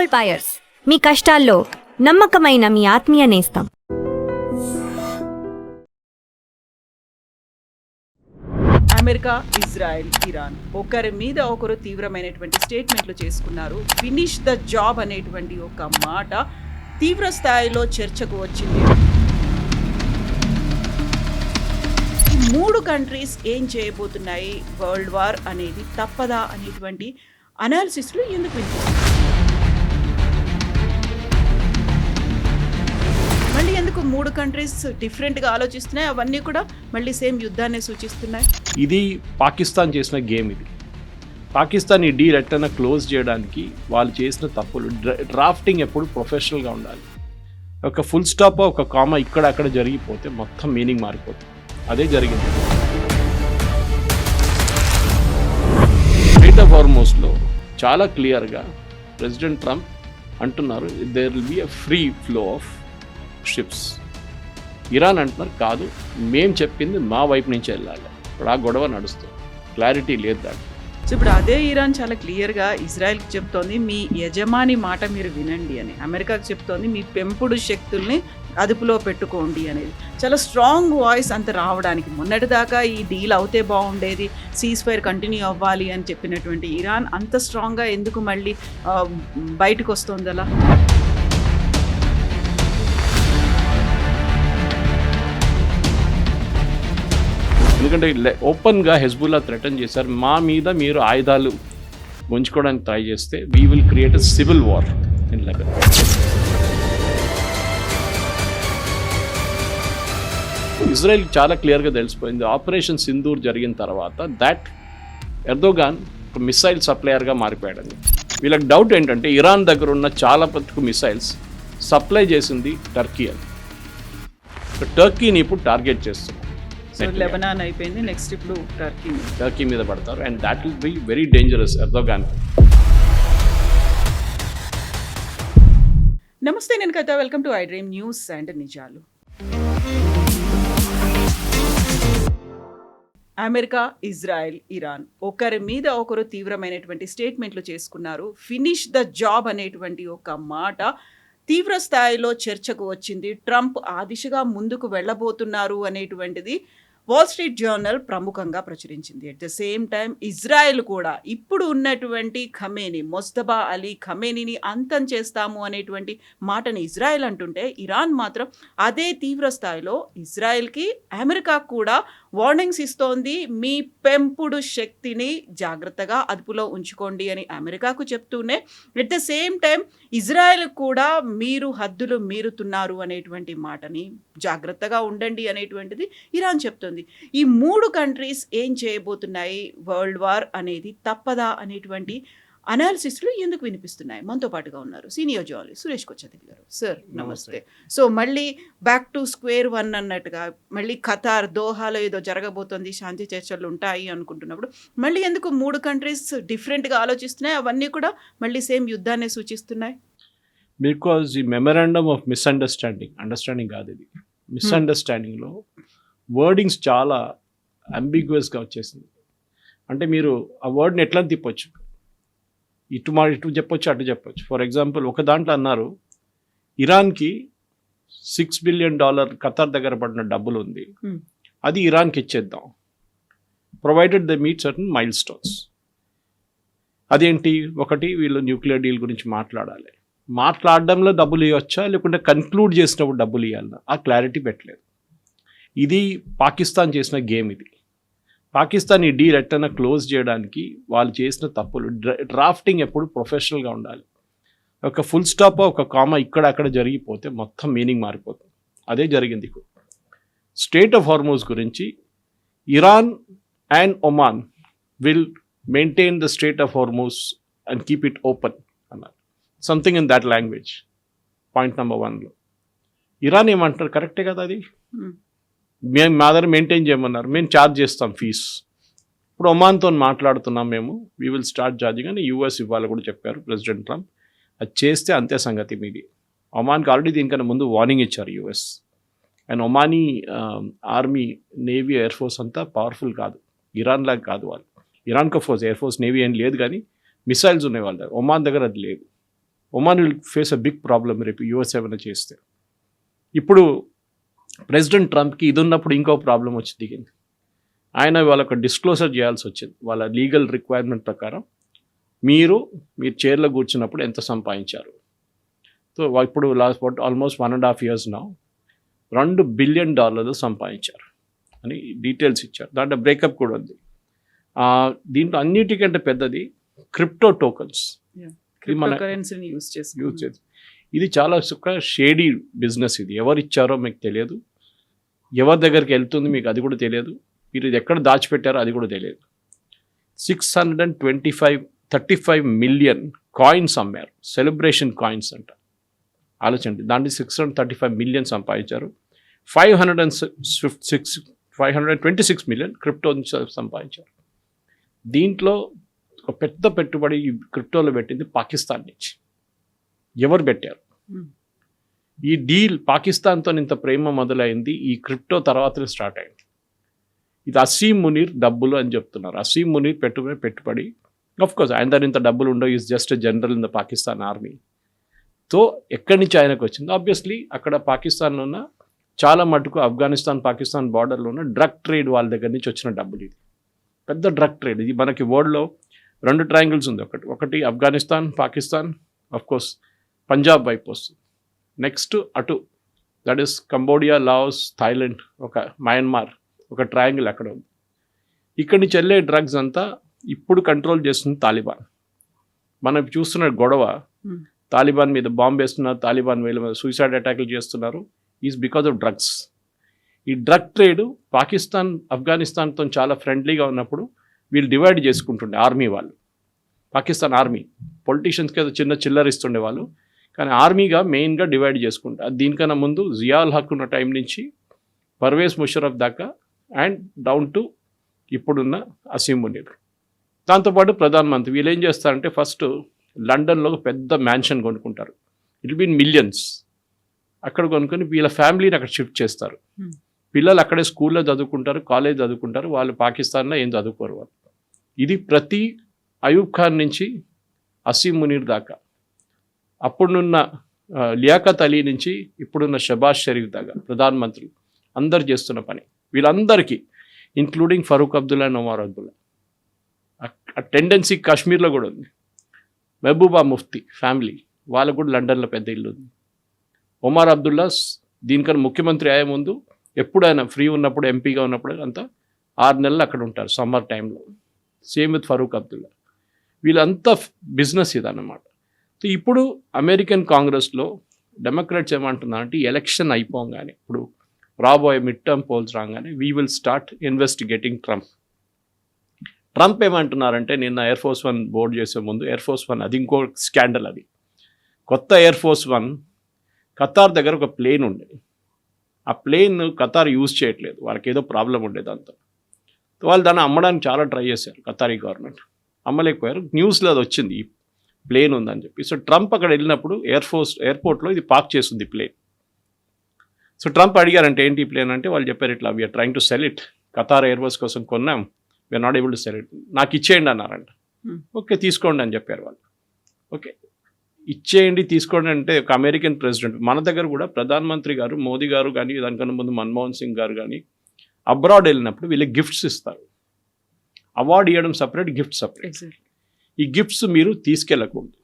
Gold buyers, మీ కష్టాల్లో నమ్మకమైన మీ ఆత్మీయ నేస్తం. అమెరికా, ఇజ్రాయెల్, ఇరాన్ ఒకరి మీద ఒకరు తీవ్రమైనటువంటి స్టేట్మెంట్లు చేసుకున్నారు. ఫినిష్ ద జాబ్ అనేటువంటి ఒక మాట తీవ్ర స్థాయిలో చర్చకు వచ్చింది. ఈ మూడు కంట్రీస్ ఏం చేయబోతున్నాయి, వరల్డ్ వార్ అనేది తప్పదా అనేటువంటి అనాలిసిస్లు ఎందుకు వినిపిస్తుంది? మళ్ళీ ఎందుకు మూడు కంట్రీస్ డిఫరెంట్గా ఆలోచిస్తున్నాయి? అవన్నీ కూడా మళ్ళీ సేమ్ యుద్ధాన్ని సూచిస్తున్నాయి. ఇది పాకిస్తాన్ చేసిన గేమ్. ఇది పాకిస్తాన్ ఈ డీల్ ఎట్టన క్లోజ్ చేయడానికి వాళ్ళు చేసిన తప్పులు. డ్రాఫ్టింగ్ ఎప్పుడు ప్రొఫెషనల్గా ఉండాలి. ఒక ఫుల్ స్టాప్ ఒక కామా ఇక్కడ అక్కడ జరిగిపోతే మొత్తం మీనింగ్ మారిపోతుంది. అదే జరిగింది. స్ట్రెయిట్ ఆఫ్ హార్మోస్లో చాలా క్లియర్గా ప్రెసిడెంట్ ట్రంప్ అంటున్నారు, there will be a free flow of ships. Iran అంటున్నారు కాదు, మేము చెప్పింది మా వైపు నుంచి వెళ్ళాలి. ఇప్పుడు ఆ గొడవ నడుస్తుంది, క్లారిటీ లేదు దాంట్లో. సో ఇప్పుడు అదే ఇరాన్ చాలా క్లియర్గా ఇజ్రాయెల్కి చెప్తోంది, మీ యజమాని మాట మీరు వినండి అని. అమెరికాకి చెప్తోంది, మీ పెంపుడు శక్తుల్ని అదుపులో పెట్టుకోండి అనేది. చాలా స్ట్రాంగ్ వాయిస్ అంత రావడానికి. మొన్నటిదాకా ఈ డీల్ అవుతే బాగుండేది, సీజ్ ఫైర్ కంటిన్యూ అవ్వాలి అని చెప్పినటువంటి ఇరాన్ అంత స్ట్రాంగ్గా ఎందుకు మళ్ళీ బయటకు వస్తుంది అలా? ఎందుకంటే ఓపెన్గా హెజ్బుల్లా థ్రెటన్ చేశారు, మా మీద మీరు ఆయుధాలు ఉంచుకోవడానికి ట్రై చేస్తే we will create a civil war in Lebanon. Israel చాలా క్లియర్గా తెలిసిపోయింది. ఆపరేషన్ సింధూర్ జరిగిన తర్వాత దట్ ఎర్దోగాన్ ఒక మిసైల్ సప్లయర్గా మారిపోయాడని. వీళ్ళకి డౌట్ ఏంటంటే ఇరాన్ దగ్గర ఉన్న చాలా మటుకు మిసైల్స్ సప్లై చేసింది టర్కీ అని. టర్కీని ఇప్పుడు టార్గెట్ చేస్తున్నారు. లెబనాన్ అయిపోయింది, నెక్స్ట్ ఇప్పుడు టర్కీ మీద పడతారు. And that will be very dangerous Erdogan. నమస్తే, నేను కథ. Welcome to I dream news and నిజాలు. అమెరికా, ఇజ్రాయెల్, ఇరాన్ ఒకరి మీద ఒకరు తీవ్రమైనటువంటి స్టేట్మెంట్లు చేసుకున్నారు. ఫినిష్ ద జాబ్ అనేటువంటి ఒక మాట తీవ్ర స్థాయిలో చర్చకు వచ్చింది. ట్రంప్ ఆ దిశగా ముందుకు వెళ్ళబోతున్నారు అనేటువంటిది వాల్ స్ట్రీట్ జర్నల్ ప్రముఖంగా ప్రచురించింది. At the same time Israel కూడా ఇప్పుడు ఉన్నటువంటి ఖమేని, మొస్తబా అలీ ఖమేనీని అంతం చేస్తాము అనేటువంటి మాటని ఇజ్రాయెల్ అంటుంటే, ఇరాన్ మాత్రం అదే తీవ్ర స్థాయిలో ఇజ్రాయెల్కి, అమెరికా కూడా వార్నింగ్స్ ఇస్తోంది. మీ పెంపుడు శక్తిని జాగ్రత్తగా అదుపులో ఉంచుకోండి అని అమెరికాకు చెప్తూనే, at the same time Israel కూడా మీరు హద్దులు మీరుతున్నారు అనేటువంటి మాటని, జాగ్రత్తగా ఉండండి అనేటువంటిది ఇరాన్ చెప్తుంది. ఈ మూడు కంట్రీస్ ఏం చేయబోతున్నాయి, వరల్డ్ వార్ అనేది తప్పదా అనేటువంటి అనాలిసిస్లు ఎందుకు వినిపిస్తున్నాయి? మనతో పాటుగా ఉన్నారు సీనియర్ జర్నలిస్ట్ సురేష్ కొచ్చతిల్ గారు. సార్ నమస్తే. సో మళ్ళీ బ్యాక్ టు స్క్వేర్ వన్ అన్నట్టుగా మళ్ళీ ఖతార్, దోహాలో ఏదో జరగబోతోంది, శాంతి చర్చలు ఉంటాయి అనుకుంటున్నప్పుడు మళ్ళీ ఎందుకు మూడు కంట్రీస్ డిఫరెంట్గా ఆలోచిస్తున్నాయి? అవన్నీ కూడా మళ్ళీ సేమ్ యుద్ధాన్ని సూచిస్తున్నాయి. బికాజ్ ఈ మెమరాండమ్ ఆఫ్ అండర్స్టాండింగ్ కాదు, ఇది మిస్అండర్స్టాండింగ్లో వర్డింగ్స్ చాలా అంబిగ్యువస్గా వచ్చేసింది. అంటే మీరు ఆ వర్డ్ని ఎట్లా తిప్పొచ్చు, ఇటు చెప్పొచ్చు, అటు చెప్పొచ్చు. ఫర్ ఎగ్జాంపుల్ ఒక దాంట్లో అన్నారు, ఇరాన్కి $6 బిలియన్ ఖతార్ దగ్గర పడిన డబ్బులు ఉంది, అది ఇరాన్కి ఇచ్చేద్దాం, provided the meet certain mile stones. అదేంటి, ఒకటి వీళ్ళు న్యూక్లియర్ డీల్ గురించి మాట్లాడాలి, మాట్లాడడంలో డబ్బులు ఇవ్వచ్చా లేకుంటే కన్క్లూడ్ చేసినప్పుడు డబ్బులు ఇవ్వాలన్నా ఆ క్లారిటీ పెట్టలేదు. ఇది పాకిస్తాన్ చేసిన గేమ్. ఇది పాకిస్తాన్ ఈ డీల్ ఎట్టన క్లోజ్ చేయడానికి వాళ్ళు చేసిన తప్పులు. డ్రాఫ్టింగ్ ఎప్పుడు ప్రొఫెషనల్గా ఉండాలి. ఒక ఫుల్ స్టాప్ ఒక కామా ఇక్కడ అక్కడ జరిగిపోతే మొత్తం మీనింగ్ మారిపోతుంది. అదే జరిగింది. స్ట్రెయిట్ ఆఫ్ హార్మోస్ గురించి Iran and Oman will maintain the strait of Hormuz and keep it open అన్నారు. Something in that language. Point number 1లో ఇరాన్ ఏమంటారు, కరెక్టే కదా, అది మేము మా దగ్గర మెయింటైన్ చేయమన్నారు, మేము ఛార్జ్ చేస్తాం ఫీజ్. ఇప్పుడు ఒమాన్తో మాట్లాడుతున్నాం మేము, వీ విల్ స్టార్ట్ ఛార్జింగ్ అని యూఎస్ ఇవ్వాలి కూడా చెప్పారు ప్రెసిడెంట్ ట్రంప్. అది చేస్తే అంతే సంగతి మీది. ఒమాన్కి ఆల్రెడీ దీనికన్నా ముందు వార్నింగ్ ఇచ్చారు US. And Omani army, navy, air force అంతా పవర్ఫుల్ కాదు, ఇరాన్ లాగా కాదు. వాళ్ళు ఇరాన్కి ఫోర్స్, ఎయిర్ ఫోర్స్, నేవీ ఏం లేదు, కానీ మిసైల్స్ ఉన్నాయి వాళ్ళ దగ్గర. ఒమాన్ దగ్గర అది లేదు. Oman will face a big problem రేపు యూఎస్ ఏమైనా చేస్తే. ఇప్పుడు ప్రెసిడెంట్ ట్రంప్కి ఇది ఉన్నప్పుడు ఇంకో ప్రాబ్లం వచ్చి దిగింది. ఆయన వాళ్ళకు డిస్క్లోజర్ చేయాల్సి వచ్చింది. వాళ్ళ లీగల్ రిక్వైర్మెంట్ ప్రకారం మీరు చైర్లో కూర్చున్నప్పుడు ఎంత సంపాదించారు. సో ఇప్పుడు ఆల్మోస్ట్ 1.5 years నా $2 billion సంపాదించారు అని డీటెయిల్స్ ఇచ్చారు. దాంట్లో బ్రేకప్ కూడా ఉంది. దీంట్లో అన్నిటికంటే పెద్దది క్రిప్టో టోకన్స్. క్రిప్టోకరెన్సీని యూజ్ చేసి ఇది చాలా షేడీ బిజినెస్. ఇది ఎవరు ఇచ్చారో మీకు తెలియదు, ఎవరి దగ్గరికి వెళ్తుంది మీకు అది కూడా తెలియదు, మీరు ఇది ఎక్కడ దాచిపెట్టారో అది కూడా తెలియదు. 635 మిలియన్ కాయిన్స్ అమ్మారు, సెలబ్రేషన్ కాయిన్స్ అంట. ఆలోచండి, దాంట్లో 635 మిలియన్ సంపాదించారు. 526 మిలియన్ క్రిప్టో నుంచి సంపాదించారు. దీంట్లో ఒక పెద్ద పెట్టుబడి ఈ క్రిప్టోలో పెట్టింది పాకిస్తాన్ నుంచి. ఎవరు పెట్టారు? ఈ డీల్ పాకిస్తాన్తో ఇంత ప్రేమ మొదలైంది ఈ క్రిప్టో తర్వాతనే స్టార్ట్ అయింది. ఇది అసీం మునీర్ డబ్బులు అని చెప్తున్నారు. అసీం మునీర్ పెట్టుబడి కోర్స్ ఆయన దగ్గర ఇంత డబ్బులు ఉండవు, is just general in the Pakistan army. So ఎక్కడి నుంచి ఆయనకు వచ్చింది? ఆబ్వియస్లీ అక్కడ పాకిస్తాన్లో ఉన్న చాలా మటుకు ఆఫ్ఘనిస్తాన్ పాకిస్తాన్ బార్డర్లో ఉన్న డ్రగ్ ట్రేడ్ వాళ్ళ దగ్గర నుంచి వచ్చిన డబ్బులు. ఇది పెద్ద డ్రగ్ ట్రేడ్. ఇది మనకి వరల్డ్లో 2 ట్రయాంగిల్స్ ఉంది. ఒకటి ఆఫ్ఘనిస్తాన్ పాకిస్తాన్, కోర్స్ పంజాబ్ వైపు వస్తుంది. నెక్స్ట్ అటు that is Cambodia, Laos, Thailand, ఒక మయన్మార్, ఒక ట్రయాంగిల్ అక్కడ ఉంది. ఇక్కడి నుంచి వెళ్ళే డ్రగ్స్ అంతా ఇప్పుడు కంట్రోల్ చేస్తుంది తాలిబాన్. మనం చూస్తున్న గొడవ, తాలిబాన్ మీద బాంబు వేస్తున్నారు, తాలిబాన్ వీళ్ళ మీద సూసైడ్ అటాక్లు చేస్తున్నారు, ఈజ్ బికాజ్ ఆఫ్ డ్రగ్స్. ఈ డ్రగ్ ట్రేడ్ పాకిస్తాన్ ఆఫ్ఘనిస్తాన్తో చాలా ఫ్రెండ్లీగా ఉన్నప్పుడు వీళ్ళు డివైడ్ చేసుకుంటుండే ఆర్మీ వాళ్ళు. పాకిస్తాన్ ఆర్మీ పొలిటీషియన్స్కి ఏదో చిల్లర ఇస్తుండే వాళ్ళు, కానీ ఆర్మీగా మెయిన్గా డివైడ్ చేసుకుంటారు. దీనికన్నా ముందు జియాల్ హక్ ఉన్న టైం నుంచి పర్వేజ్ ముషరఫ్ దాకా అండ్ డౌన్ టు ఇప్పుడున్న అసీం మునీర్. దాంతోపాటు ప్రధానమంత్రి వీళ్ళు ఏం చేస్తారంటే ఫస్ట్ లండన్లో ఒక పెద్ద మ్యాన్షన్ కొనుక్కుంటారు. It been millions. అక్కడ కొనుక్కొని వీళ్ళ ఫ్యామిలీని అక్కడ షిఫ్ట్ చేస్తారు. పిల్లలు అక్కడే స్కూల్లో చదువుకుంటారు, కాలేజ్ చదువుకుంటారు, వాళ్ళు పాకిస్తాన్లో ఏం చదువుకోరు వాళ్ళు. ఇది ప్రతి అయూబ్ ఖాన్ నుంచి అసీం మునీర్ దాకా, అప్పుడున్న లియాఖత్ అలీ నుంచి ఇప్పుడున్న షబాజ్ షరీఫ్ దాకా ప్రధానమంత్రులు అందరు చేస్తున్న పని. వీళ్ళందరికీ ఇంక్లూడింగ్ ఫరూక్ అబ్దుల్లా అండ్ ఒమర్ అబ్దుల్లా. ఆ టెండెన్సీ కాశ్మీర్లో కూడా ఉంది. మెహబూబా ముఫ్తీ ఫ్యామిలీ వాళ్ళకు కూడా లండన్లో పెద్ద ఇల్లు ఉంది. ఒమర్ అబ్దుల్లా దీనికన్నా ముఖ్యమంత్రి అయ్యే ముందు ఎప్పుడైనా ఫ్రీ ఉన్నప్పుడు ఎంపీగా ఉన్నప్పుడు అంతా 6 నెలలు అక్కడ ఉంటారు సమ్మర్ టైంలో. Same with Farooq Abdullah. వీళ్ళంతా బిజినెస్ ఇదన్నమాట. సో ఇప్పుడు అమెరికన్ కాంగ్రెస్లో డెమోక్రాట్స్ ఏమంటున్నారంటే ఎలక్షన్ అయిపోగానే, ఇప్పుడు రాబోయే మిడ్ టర్మ్ పోల్స్ రాగానే we will start investigating Trump ఏమంటున్నారంటే, నిన్న ఎయిర్ ఫోర్స్ 1 బోర్డ్ చేసే ముందు ఎయిర్ ఫోర్స్ 1 అది ఇంకో స్కాండల్. అది కొత్త ఎయిర్ ఫోర్స్ 1 ఖతార్ దగ్గర ఒక ప్లేన్ ఉండేది. ఆ ప్లేన్ ఖతార్ యూజ్ చేయట్లేదు, వాళ్ళకి ఏదో ప్రాబ్లం ఉండేది అంతా. వాళ్ళు దాన్ని అమ్మడానికి చాలా ట్రై చేశారు, ఖతారీ గవర్నమెంట్ అమ్మలేకపోయారు. న్యూస్లో అది వచ్చింది ఈ ప్లేన్ ఉందని చెప్పి. సో ట్రంప్ అక్కడ వెళ్ళినప్పుడు ఎయిర్పోర్ట్లో ఇది పార్క్ చేస్తుంది ప్లేన్. సో ట్రంప్ అడిగారంటే ఏంటి ఈ ప్లేన్ అంటే, వాళ్ళు చెప్పారు ఇట్లా we are trying to sell it, Qatar Airways కోసం కొన్నాం, we are not able to sell it, నాకు ఇచ్చేయండి అన్నారంట. ఓకే తీసుకోండి అని చెప్పారు వాళ్ళు. ఓకే ఇచ్చేయండి తీసుకోండి అంటే ఒక అమెరికన్ ప్రెసిడెంట్, మన దగ్గర కూడా ప్రధానమంత్రి గారు మోదీ గారు కానీ దానికన్నా ముందు మన్మోహన్ సింగ్ గారు కానీ అబ్రాడ్ వెళ్ళినప్పుడు వీళ్ళకి గిఫ్ట్స్ ఇస్తారు. అవార్డు ఇవ్వడం సపరేట్, గిఫ్ట్ సపరేట్. ఈ గిఫ్ట్స్ మీరు తీసుకెళ్ళకూడదు.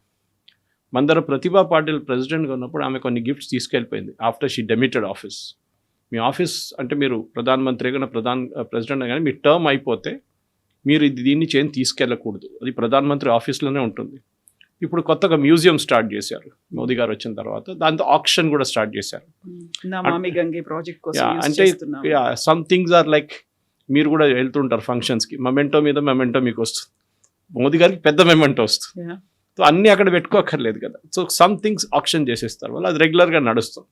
మన దగ్గర ప్రతిభా పాటిల్ ప్రెసిడెంట్గా ఉన్నప్పుడు ఆమె కొన్ని గిఫ్ట్స్ తీసుకెళ్ళిపోయింది ఆఫ్టర్ షీ డెమిటెడ్ ఆఫీస్. మీ ఆఫీస్ అంటే మీరు ప్రధానమంత్రిగా ప్రెసిడెంట్ కానీ మీ టర్మ్ అయిపోతే మీరు దీన్ని తీసుకెళ్ళకూడదు, అది ప్రధానమంత్రి ఆఫీస్లోనే ఉంటుంది. ఇప్పుడు కొత్తగా మ్యూజియం స్టార్ట్ చేశారు మోదీ గారు వచ్చిన తర్వాత, దాంతో ఆక్షన్ కూడా స్టార్ట్ చేశారు. అంటే సమ్ థింగ్స్ ఆర్ లైక్, మీరు కూడా వెళ్తుంటారు ఫంక్షన్స్కి, మెమెంటో మీద మెమెంటో మీకు వస్తుంది, మోదీ గారికి పెద్ద మెమెంటో వస్తుంది. సో అన్నీ అక్కడ పెట్టుకోక్కర్లేదు కదా. సో సమ్ థింగ్స్ ఆక్షన్ చేసేస్తారు వాళ్ళు, అది రెగ్యులర్గా నడుస్తుంది.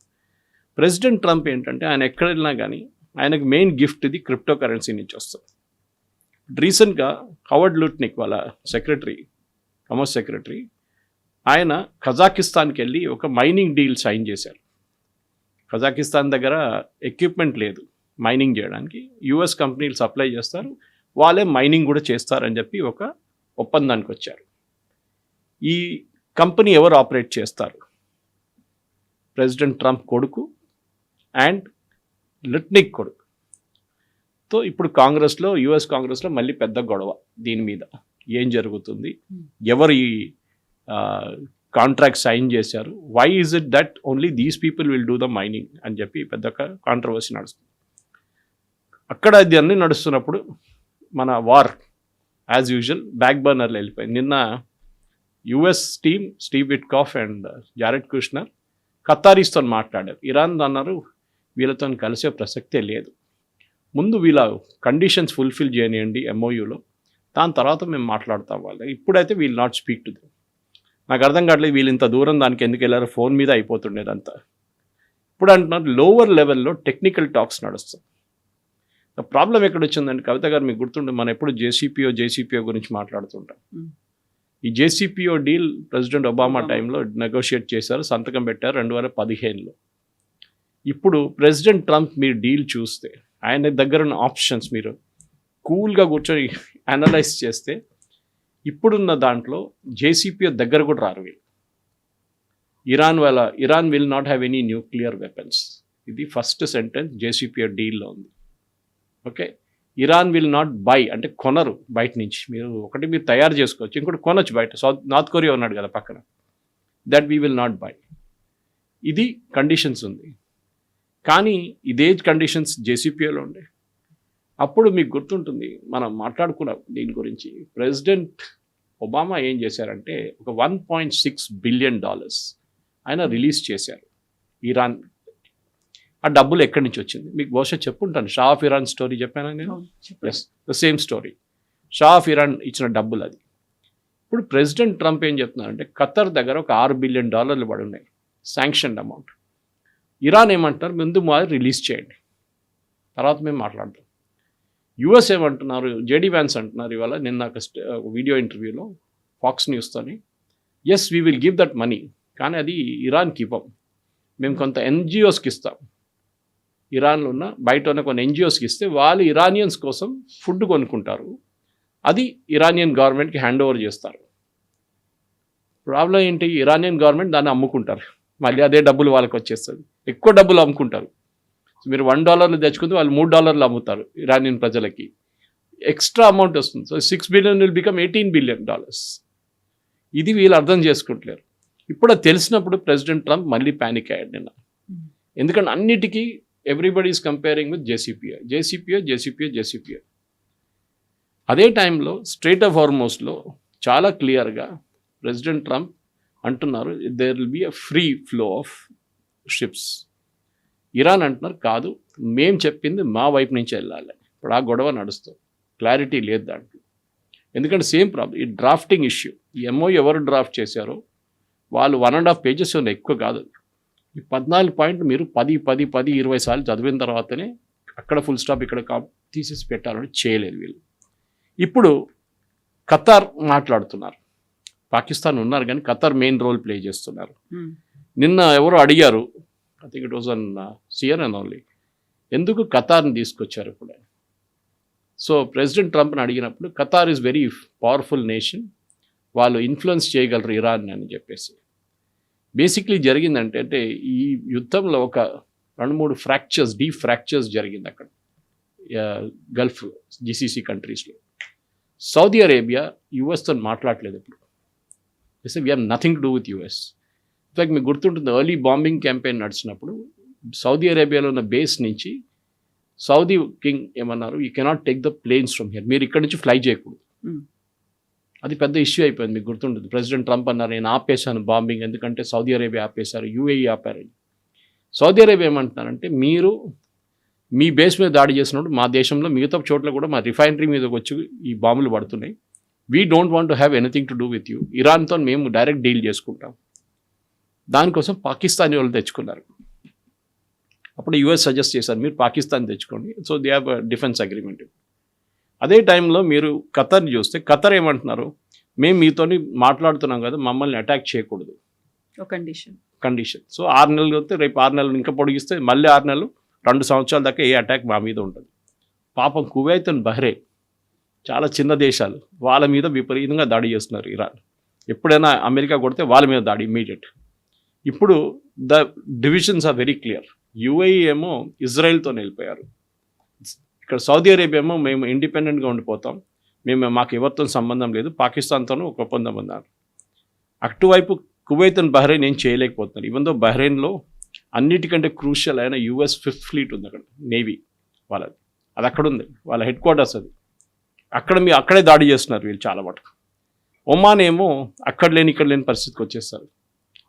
ప్రెసిడెంట్ ట్రంప్ ఏంటంటే ఆయన ఎక్కడ వెళ్ళినా కానీ ఆయనకు మెయిన్ గిఫ్ట్ ఇది క్రిప్టో కరెన్సీ నుంచి వస్తుంది. రీసెంట్గా హవర్డ్ లుట్నిక్ వాళ్ళ కామర్స్ సెక్రటరీ ఆయన కజాకిస్తాన్కి వెళ్ళి ఒక మైనింగ్ డీల్ సైన్ చేశారు. కజాకిస్తాన్ దగ్గర ఎక్విప్మెంట్ లేదు మైనింగ్ చేయడానికి, యుఎస్ కంపెనీలు సప్లై చేస్తారు, వాళ్ళే మైనింగ్ కూడా చేస్తారని చెప్పి ఒక ఒప్పందానికి వచ్చారు. ఈ కంపెనీ ఎవరు ఆపరేట్ చేస్తారు? ప్రెసిడెంట్ ట్రంప్ కొడుకు అండ్ లిట్నిక్ కొడుకు. సో ఇప్పుడు కాంగ్రెస్లో, యుఎస్ కాంగ్రెస్లో మళ్ళీ పెద్ద గొడవ దీని మీద. ఏం జరుగుతుంది, ఎవరు ఈ కాంట్రాక్ట్ సైన్ చేశారు, why is it that only these people will do the mining అని చెప్పి పెద్ద కాంట్రవర్సీ నడుస్తుంది. అక్కడ ఇది అన్నీ నడుస్తున్నప్పుడు మన వార్ యాజ్ యూజువల్ బ్యాక్ బర్నర్లో వెళ్ళిపోయింది. నిన్న US team Steve Witkoff and Jared Kushner ఖతారీస్తో మాట్లాడారు. ఇరాన్ అన్నారు వీళ్ళతో కలిసే ప్రసక్తే లేదు, ముందు వీళ్ళ కండిషన్స్ ఫుల్ఫిల్ చేయనియండి ఎంఓయూలో, దాని తర్వాత మేము మాట్లాడతాం వాళ్ళు. ఇప్పుడైతే we'll not speak to them. నాకు అర్థం కావట్లేదు వీళ్ళు ఇంత దూరం దానికి ఎందుకు వెళ్ళారో, ఫోన్ మీద అయిపోతుండేదంతా. ఇప్పుడు అంటున్నారు లోవర్ లెవెల్లో టెక్నికల్ టాక్స్ నడుస్తాయి. ప్రాబ్లం ఎక్కడ వచ్చిందంటే కవిత గారు మీకు గుర్తుండే, మనం ఎప్పుడు జేసీపీఓ గురించి మాట్లాడుతుంటాం. ఈ జేసీపీఓ డీల్ ప్రెసిడెంట్ ఒబామా టైంలో నెగోషియేట్ చేశారు, సంతకం పెట్టారు 2015లో. ఇప్పుడు ప్రెసిడెంట్ ట్రంప్ మీరు డీల్ చూస్తే ఆయన దగ్గర ఉన్న ఆప్షన్స్ మీరు కూల్గా కూర్చొని అనలైజ్ చేస్తే ఇప్పుడున్న దాంట్లో జేసీపీఓ దగ్గర కూడా రారు వీళ్ళు. Iran will not have any nuclear weapons. ఇది ఫస్ట్ సెంటెన్స్ జేసీపీఓ డీల్లో ఉంది. Okay, Iran will not by అంటే కొనరు బయట నుంచి. మీరు తయారు చేసుకోవచ్చు, ఇంకోటి కొనొచ్చు బయట. నార్త్ కొరియా ఉన్నాడు కదా పక్కన, that we will not by. ఇది కండిషన్స్ ఉంది. కానీ ఇదే కండిషన్స్ జేసీపీఓలో ఉండే. అప్పుడు మీకు గుర్తుంటుంది మనం మాట్లాడుకున్నాం దీని గురించి. ప్రెసిడెంట్ ఒబామా ఏం చేశారంటే ఒక $1.6 బిలియన్ ఆయన రిలీజ్ చేశారు ఇరాన్. ఆ డబ్బులు ఎక్కడి నుంచి వచ్చింది మీకు బహుశా చెప్పుంటాను. షా ఆఫ్ ఇరాన్ స్టోరీ చెప్పాను నేను. Yes, the same story. Shah of Iran ఇచ్చిన డబ్బులు అది. ఇప్పుడు ప్రెసిడెంట్ ట్రంప్ ఏం చెప్తున్నారంటే ఖతర్ దగ్గర ఒక $6 బిలియన్ పడి ఉన్నాయి శాంక్షన్ అమౌంట్. ఇరాన్ ఏమంటున్నారు ముందు మాది రిలీజ్ చేయండి, తర్వాత మేము మాట్లాడదాం. యుఎస్ ఏమంటున్నారు, జేడీ వ్యాన్స్ అంటున్నారు ఇవాళ నిన్న ఒక వీడియో ఇంటర్వ్యూలో ఫాక్స్ న్యూస్తోని, yes we will give that money, కానీ అది ఇరాన్కి ఇవ్వం, మేము కొంత ఎన్జిఓస్కి ఇస్తాం. ఇరాన్లో ఉన్న బయట ఉన్న కొన్ని ఎన్జిఓస్కి ఇస్తే వాళ్ళు ఇరానియన్స్ కోసం ఫుడ్ కొనుక్కుంటారు, అది ఇరానియన్ గవర్నమెంట్కి హ్యాండ్ ఓవర్ చేస్తారు. ప్రాబ్లం ఏంటి, ఇరానియన్ గవర్నమెంట్ దాన్ని అమ్ముకుంటారు, మళ్ళీ అదే డబ్బులు వాళ్ళకి వచ్చేస్తుంది, ఎక్కువ డబ్బులు అమ్ముకుంటారు. మీరు $1 తెచ్చుకుంటే వాళ్ళు $3 అమ్ముతారు ఇరానియన్ ప్రజలకి, ఎక్స్ట్రా అమౌంట్ వస్తుంది. So $6 billion will become $18 billion. ఇది వీళ్ళు అర్థం చేసుకుంటలేరు. ఇప్పుడు అది తెలిసినప్పుడు ప్రెసిడెంట్ ట్రంప్ మళ్ళీ ప్యానిక్ అయ్యాడు నిన్న. ఎందుకంటే అన్నిటికీ everybody is comparing with JCPO. అదే టైంలో స్ట్రైట్ ఆఫ్ హార్మోస్లో చాలా క్లియర్గా ప్రెసిడెంట్ ట్రంప్ అంటున్నారు there will be a free flow of ships. Iran అంటున్నారు కాదు, మేము చెప్పింది మా వైపు నుంచి వెళ్ళాలి. ఇప్పుడు ఆ గొడవ నడుస్తుంది, క్లారిటీ లేదు దాంట్లో. ఎందుకంటే సేమ్ ప్రాబ్లం, ఈ డ్రాఫ్టింగ్ ఇష్యూ. ఈ ఎంఓ ఎవరు డ్రాఫ్ట్ చేశారో వాళ్ళు 1.5 పేజెస్ ఉన్నాయి, ఎక్కువ కాదు. ఈ 14 పాయింట్లు మీరు 10-20 సార్లు చదివిన తర్వాతనే అక్కడ ఫుల్ స్టాప్ ఇక్కడ తీసేసి పెట్టాలని చేయలేదు వీళ్ళు. ఇప్పుడు ఖతార్ మాట్లాడుతున్నారు, పాకిస్తాన్ ఉన్నారు కానీ ఖతార్ మెయిన్ రోల్ ప్లే చేస్తున్నారు. నిన్న ఎవరు అడిగారు, I think it was on CNN only, ఎందుకు ఖతార్ని తీసుకొచ్చారు ఇప్పుడు. సో ప్రెసిడెంట్ ట్రంప్ని అడిగినప్పుడు Qatar is very powerful nation, వాళ్ళు ఇన్ఫ్లుయెన్స్ చేయగలరు ఇరాన్ అని చెప్పేసి. బేసిక్లీ జరిగిందంటే అంటే ఈ యుద్ధంలో ఒక 2-3 డీప్ ఫ్రాక్చర్స్ జరిగింది అక్కడ గల్ఫ్ GCC కంట్రీస్లో. సౌదీ అరేబియా యుఎస్తో మాట్లాడలేదు ఇప్పుడు. We have nothing to do with US. In fact మీకు గుర్తుంటుంది ఎర్లీ బాంబింగ్ క్యాంపెయిన్ నడిచినప్పుడు సౌదీ అరేబియాలో ఉన్న బేస్ నుంచి సౌదీ కింగ్ ఏమన్నారు, you cannot take the planes from here, మీరు ఇక్కడ నుంచి ఫ్లై చేయకూడదు. అది పెద్ద ఇష్యూ అయిపోయింది, మీకు గుర్తుంటుంది. ప్రెసిడెంట్ ట్రంప్ అన్నారు నేను ఆపేశాను బాంబింగ్, ఎందుకంటే సౌదీ అరేబియా ఆపేశారు, UAE ఆపారు. సౌదీ అరేబియా ఏమంటున్నారంటే మీరు మీ బేస్ మీద దాడి చేసినప్పుడు మా దేశంలో మిగతా చోట్ల కూడా మా రిఫైనరీ మీద వచ్చి ఈ బాంబులు పడుతున్నాయి, we don't want to have anything to do with you, ఇరాన్తో మేము డైరెక్ట్ డీల్ చేసుకుంటాం. దానికోసం పాకిస్తానీ వాళ్ళు తెచ్చుకున్నారు. అప్పుడు యుఎస్ సజెస్ట్ చేశారు మీరు పాకిస్తాన్ తెచ్చుకోండి, so they have defence agreement. అదే టైంలో మీరు ఖతర్ని చూస్తే ఖతర్ ఏమంటున్నారు, మేము మీతోని మాట్లాడుతున్నాం కదా, మమ్మల్ని అటాక్ చేయకూడదు కండిషన్. సో 6 నెలలు వస్తే రేపు 6 నెలలు ఇంకా పొడిగిస్తే మళ్ళీ 6 నెలలు 2 సంవత్సరాల దాకా ఏ అటాక్ మా మీద ఉంటుంది. పాపం కువైత్ అండ్ బహ్రెయిన్ చాలా చిన్న దేశాలు, వాళ్ళ మీద విపరీతంగా దాడి చేస్తున్నారు ఇరాన్. ఎప్పుడైనా అమెరికా కొడితే వాళ్ళ మీద దాడి ఇమ్మీడియట్. ఇప్పుడు the divisions are very clear. UAE ఏమో ఇజ్రాయెల్తో వెళ్ళిపోయారు. ఇక్కడ సౌదీ అరేబియా ఏమో మేము ఇండిపెండెంట్గా ఉండిపోతాం, మాకు ఎవరితో సంబంధం లేదు, పాకిస్తాన్తోనూ ఒక ఒప్పందం ఉన్నారు. అటువైపు కువైత్ అండ్ బహ్రెయిన్ ఏం చేయలేకపోతున్నారు. ఈవెన్ దో బహ్రెయిన్లో అన్నిటికంటే క్రూషియల్ అయిన యుఎస్ 5th ఫ్లీట్ ఉంది అక్కడ, నేవీ వాళ్ళది, అది అక్కడ ఉంది, వాళ్ళ హెడ్ క్వార్టర్స్ అది. అక్కడే దాడి చేస్తున్నారు వీళ్ళు చాలా మటుకు. ఒమాన్ ఏమో అక్కడ లేని ఇక్కడ లేని పరిస్థితికి వచ్చేస్తారు.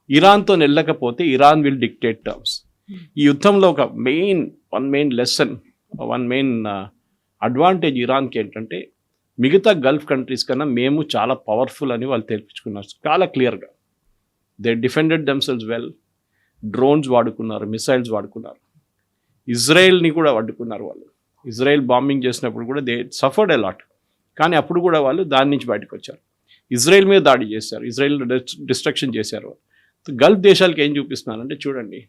ఇరాన్తో వెళ్ళకపోతే ఇరాన్ విల్ డిక్టేట్ టర్మ్స్. ఈ యుద్ధంలో ఒక మెయిన్ లెసన్, మెయిన్ అడ్వాంటేజ్ ఇరాన్కి ఏంటంటే మిగతా గల్ఫ్ కంట్రీస్ కన్నా మేము చాలా పవర్ఫుల్ అని వాళ్ళు తెప్పించుకున్నారు చాలా క్లియర్గా. They defended themselves well. Drones వాడుకున్నారు, మిసైల్స్ వాడుకున్నారు, ఇజ్రాయెల్ని కూడా వాడుకున్నారు వాళ్ళు. ఇజ్రాయెల్ బాంబింగ్ చేసినప్పుడు కూడా దే సఫర్డ్ ఎ లాట్, కానీ అప్పుడు కూడా వాళ్ళు దాని నుంచి బయటకు వచ్చారు. ఇజ్రాయెల్ మీద దాడి చేశారు, ఇజ్రాయెల్ డిస్ట్రక్షన్ చేశారు. గల్ఫ్ దేశాలకు ఏం చూపిస్తున్నారంటే చూడండి,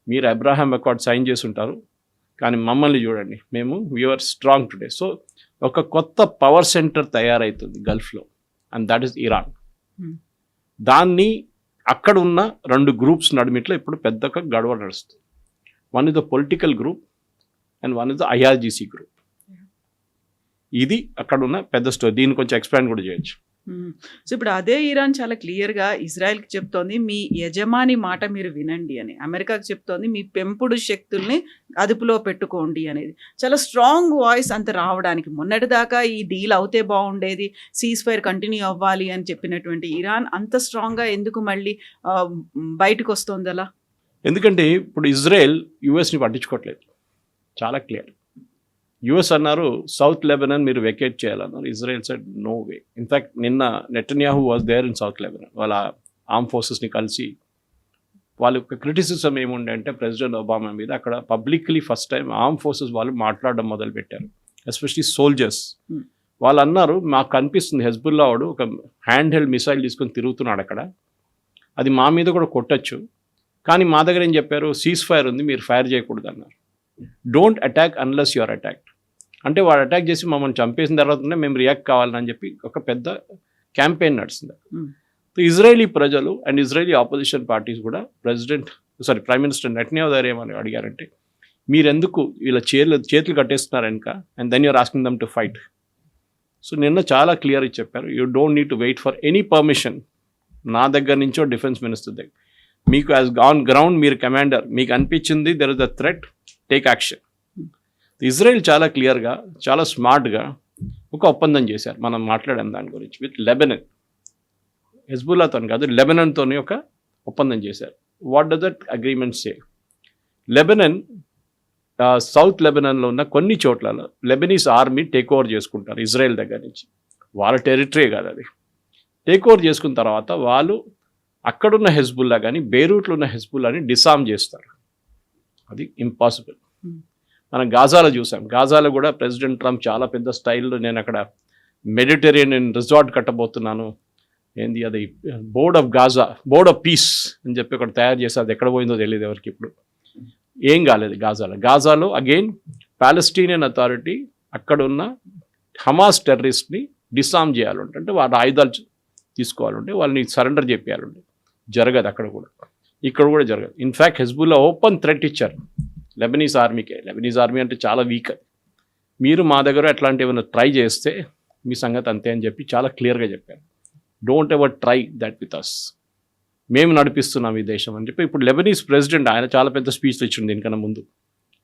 మీరు అబ్రాహాం అకార్డ్ సైన్ చేసి ఉంటారు, కానీ మమ్మల్ని చూడండి, మేము వీఆర్ స్ట్రాంగ్ టుడే. సో ఒక కొత్త పవర్ సెంటర్ తయారవుతుంది గల్ఫ్లో, అండ్ దట్ ఈస్ ఇరాన్. దాన్ని అక్కడ ఉన్న 2 గ్రూప్స్ నడుమిట్లో ఇప్పుడు పెద్దగా గడవ నడుస్తుంది. One is the political group and one is the IRGC group. ఇది అక్కడ ఉన్న పెద్ద స్టోరీ. దీన్ని కొంచెం ఎక్స్పాండ్ కూడా చేయొచ్చు. సో ఇప్పుడు అదే ఇరాన్ చాలా క్లియర్గా ఇజ్రాయెల్కి చెప్తోంది, మీ యజమాని మాట మీరు వినండి అని. అమెరికాకి చెప్తోంది, మీ పెంపుడు శక్తుల్ని అదుపులో పెట్టుకోండి అనేది. చాలా స్ట్రాంగ్ వాయిస్ అంత రావడానికి. మొన్నటిదాకా ఈ డీల్ అవుతే బాగుండేది, సీజ్ ఫైర్ కంటిన్యూ అవ్వాలి అని చెప్పినటువంటి ఇరాన్ అంత స్ట్రాంగ్గా ఎందుకు మళ్ళీ బయటకు వస్తుంది అలా? ఎందుకంటే ఇప్పుడు ఇజ్రాయెల్ యుఎస్ని పట్టించుకోవట్లేదు, చాలా క్లియర్. యుఎస్ అన్నారు సౌత్ లెబనాన్ మీరు వెకేట్ చేయాలన్నారు. Israel side no way. In fact నిన్న Netanyahu was there in South Lebanon. వాళ్ళ ఆర్మ్ ఫోర్సెస్ని కలిసి వాళ్ళ యొక్క క్రిటిసిజం ఏముండే అంటే ప్రెసిడెంట్ ఒబామా మీద అక్కడ publicly first time arm forces వాళ్ళు మాట్లాడడం మొదలుపెట్టారు, ఎస్పెషలీ సోల్జర్స్. వాళ్ళు అన్నారు, మాకు కనిపిస్తుంది హెజ్బుల్లా వాడు ఒక హ్యాండ్ హెల్డ్ మిసైల్ తీసుకొని తిరుగుతున్నాడు అక్కడ, అది మా మీద కూడా కొట్టచ్చు, కానీ మా దగ్గర ఏం చెప్పారు, సీజ్ ఫైర్ ఉంది, మీరు ఫైర్ చేయకూడదు అన్నారు. Don't attack unless you are attacked. అంటే వాడు అటాక్ చేసి మమ్మల్ని చంపేసిన తర్వాతనే మేము రియాక్ట్ కావాలని చెప్పి ఒక పెద్ద క్యాంపెయిన్ నడుస్తుంది. ఇజ్రాయేలీ ప్రజలు అండ్ ఇజ్రాయేలీ ఆపోజిషన్ పార్టీస్ కూడా ప్రైమ్ మినిస్టర్ నెటన్యాహు గారు ఏమని అడిగారంటే, మీరెందుకు వీళ్ళ చేతులు కట్టేస్తున్నారు వెనుక, and then you are asking them to fight. So నిన్న చాలా క్లియర్గా చెప్పారు, you don't need to wait for any permission నా దగ్గర నుంచో డిఫెన్స్ మినిస్టర్ దగ్గర. మీకు యాజ్ ఆన్ గ్రౌండ్ మీరు కమాండర్, మీకు అనిపించింది there is a threat, take action. Israel చాలా క్లియర్గా చాలా స్మార్ట్గా ఒక ఒప్పందం చేశారు. మనం మాట్లాడాం దాని గురించి విత్ లెబనన్. హెజ్బుల్లాతో కాదు, లెబనన్తో ఒక ఒప్పందం చేశారు. What does that agreement say? Lebanon South లెబనన్లో ఉన్న కొన్ని చోట్లలో లెబనీస్ ఆర్మీ టేక్ ఓవర్ చేసుకుంటారు ఇజ్రాయెల్ దగ్గర నుంచి. వాళ్ళ టెరిటరీ కాదు అది. టేక్ ఓవర్ చేసుకున్న తర్వాత వాళ్ళు అక్కడున్న హెజ్బుల్లా కానీ బేరూట్లో ఉన్న హెజ్బుల్లాని డిసామ్ చేస్తారు. అది ఇంపాసిబుల్. మనం గాజాలో చూసాం. గాజాలో కూడా ప్రెసిడెంట్ ట్రంప్ చాలా పెద్ద స్టైల్లో నేను అక్కడ మెడిటరేనియన్ రిసార్ట్ కట్టబోతున్నాను, ఏంది అది బోర్డ్ ఆఫ్ పీస్ అని చెప్పి ఒకటి తయారు చేసి అది ఎక్కడ పోయిందో తెలియదు ఎవరికి. ఇప్పుడు ఏం కాలేదు గాజాలో అగైన్ పాలెస్టీనియన్ అథారిటీ అక్కడ ఉన్న హమాస్ టెర్రరిస్ట్ని డిసామ్ చేయాలంటే, అంటే వాళ్ళ ఆయుధాలు తీసుకోవాలంటే వాళ్ళని సరెండర్ చేయాలంటే జరగదు. అక్కడ కూడా ఇక్కడ కూడా జరగదు. ఇన్ఫ్యాక్ట్ హెజ్బుల్లా ఓపెన్ థ్రెట్ ఇచ్చారు లెబనీస్ ఆర్మీకే. లెబనీస్ ఆర్మీ అంటే చాలా వీక్, మీరు మా దగ్గర అట్లాంటి ఏమైనా ట్రై చేస్తే మీ సంగతి అంతే అని చెప్పి చాలా క్లియర్గా చెప్పారు. Don't ever try that with us, మేము నడిపిస్తున్నాం ఈ దేశం అని చెప్పి. ఇప్పుడు లెబనీస్ ప్రెసిడెంట్ ఆయన చాలా పెద్ద స్పీచ్ ఇచ్చింది దీనికన్నా ముందు,